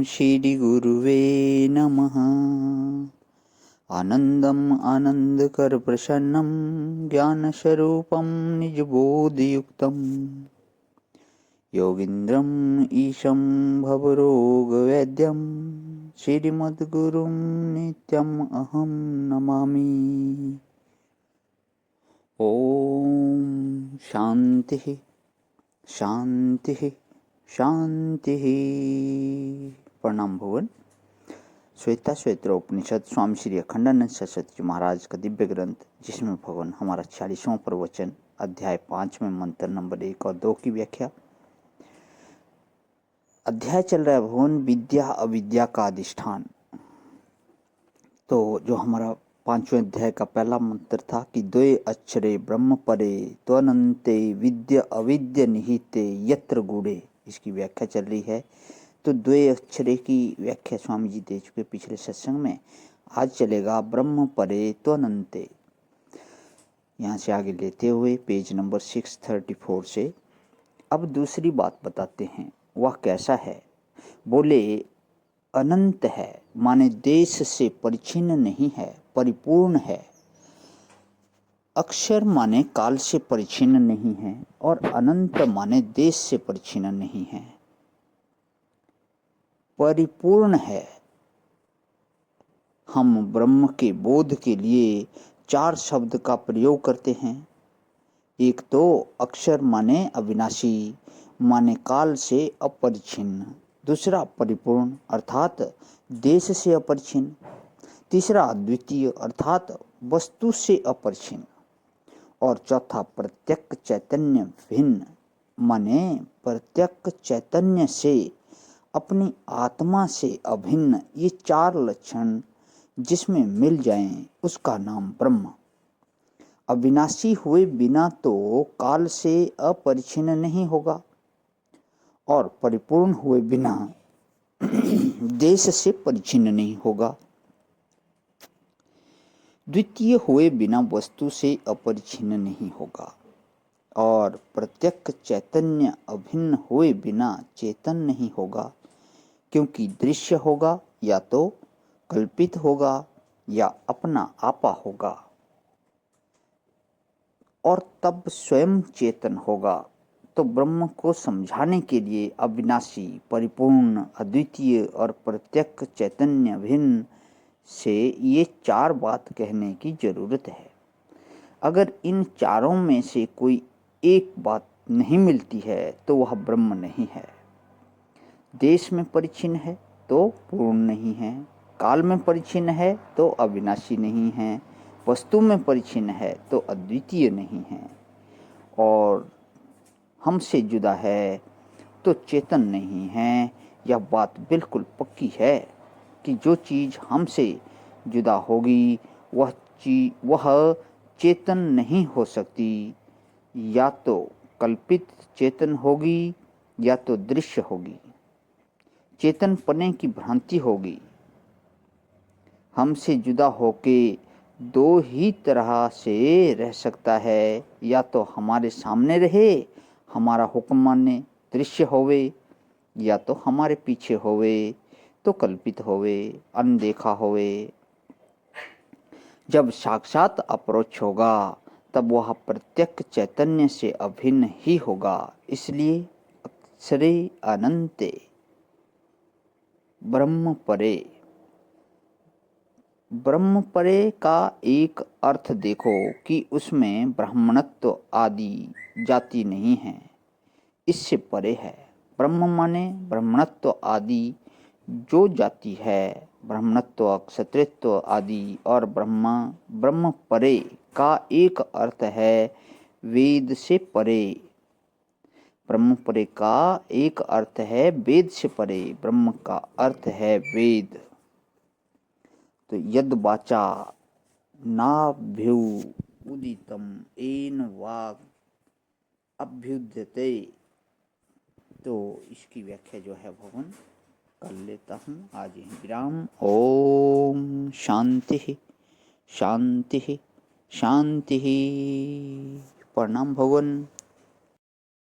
श्री गुरुवे नमः। आनंदम आनंदकर प्रसन्नम ज्ञानस्वरूपम निजबोधयुक्तम योगींद्रम ईशं भवरोगवैद्यम श्रीमद्गुरुं नित्यम् अहं नमामि। ओम शांति शांति शांति। प्रणाम भगवान। श्वेता श्वेत्र उपनिषद स्वामी श्री अखंडानंद सरस्वती जी महाराज का दिव्य ग्रंथ, जिसमें भगवान हमारा 40वां प्रवचन अध्याय 5 में मंत्र नंबर 1 और 2 की व्याख्या। अध्याय चल रहा है भगवान विद्या अविद्या का अधिष्ठान। तो जो हमारा 5वें अध्याय का पहला मंत्र था कि द्वे अक्षरे ब्रह्म परे त्वनन्ते विद्या अविद्या निहिते यत्र गुणे, इसकी व्याख्या चल रही है। तो द्वे अक्षरे की व्याख्या स्वामी जी दे चुके पिछले सत्संग में। आज चलेगा ब्रह्म परे त्वनन्ते। यहाँ से आगे लेते हुए पेज नंबर 634 से अब दूसरी बात बताते हैं। वह कैसा है? बोले अनंत है, माने देश से परिच्छिन्न नहीं है, परिपूर्ण है। अक्षर माने काल से परिच्छिन्न नहीं है और अनंत माने देश से परिच्छिन्न नहीं है, परिपूर्ण है। हम ब्रह्म के बोध के लिए 4 शब्द का प्रयोग करते हैं। एक तो अक्षर माने अविनाशी, माने काल से अपरिच्छिन्न। दूसरा परिपूर्ण अर्थात देश से अपरिच्छिन्न। तीसरा अद्वितीय अर्थात वस्तु से अपरिच्छिन्न। और चौथा प्रत्यक्ष चैतन्य भिन्न, माने प्रत्यक्ष चैतन्य से अपनी आत्मा से अभिन्न। ये 4 लक्षण जिसमें मिल जाएं उसका नाम ब्रह्म। अविनाशी हुए बिना तो काल से अपरिच्छिन्न नहीं होगा और परिपूर्ण हुए बिना देश से परिच्छिन्न नहीं होगा। द्वितीय हुए बिना वस्तु से अपरिच्छिन्न नहीं होगा और प्रत्यक्ष चैतन्य अभिन्न हुए बिना चेतन नहीं होगा, क्योंकि दृश्य होगा या तो कल्पित होगा या अपना आपा होगा और तब स्वयं चेतन होगा। तो ब्रह्म को समझाने के लिए अविनाशी, परिपूर्ण, अद्वितीय और प्रत्यक्ष चैतन्य भिन्न से ये 4 बात कहने की जरूरत है। अगर इन चारों में से कोई एक बात नहीं मिलती है तो वह ब्रह्म नहीं है। देश में परिच्छिन्न है तो पूर्ण नहीं है, काल में परिच्छिन्न है तो अविनाशी नहीं है, वस्तु में परिच्छिन्न है तो अद्वितीय नहीं है और हमसे जुदा है तो चेतन नहीं है। यह बात बिल्कुल पक्की है कि जो चीज हमसे जुदा होगी वह चेतन नहीं हो सकती। या तो कल्पित चेतन होगी या तो दृश्य होगी। चेतन पने की भ्रांति होगी। हमसे जुदा होके 2 ही तरह से रह सकता है, या तो हमारे सामने रहे, हमारा हुक्म माने, दृश्य होवे, या तो हमारे पीछे होवे तो कल्पित होवे, अनदेखा होवे। जब साक्षात अप्रोच होगा तब वह प्रत्यक्ष चैतन्य से अभिन्न ही होगा। इसलिए अक्षरे अनंते ब्रह्म परे। ब्रह्म परे का एक अर्थ देखो कि उसमें ब्राह्मणत्व आदि जाति नहीं है, इससे परे है। ब्रह्म माने ब्राह्मणत्व आदि जो जाति है, ब्राह्मणत्व, क्षत्रियत्व आदि। और ब्रह्म परे का एक अर्थ है वेद से परे। ब्रह्म परे का एक अर्थ है वेद से परे। ब्रह्म का अर्थ है वेद। तो यद वाचा नाभ्यु उदितम एन वाग अभ्युद्यते। तो इसकी व्याख्या जो है भगवान कर लेता हूँ। आज ही विराम। ओम शांति शांति शांति। प्रणाम भगवान।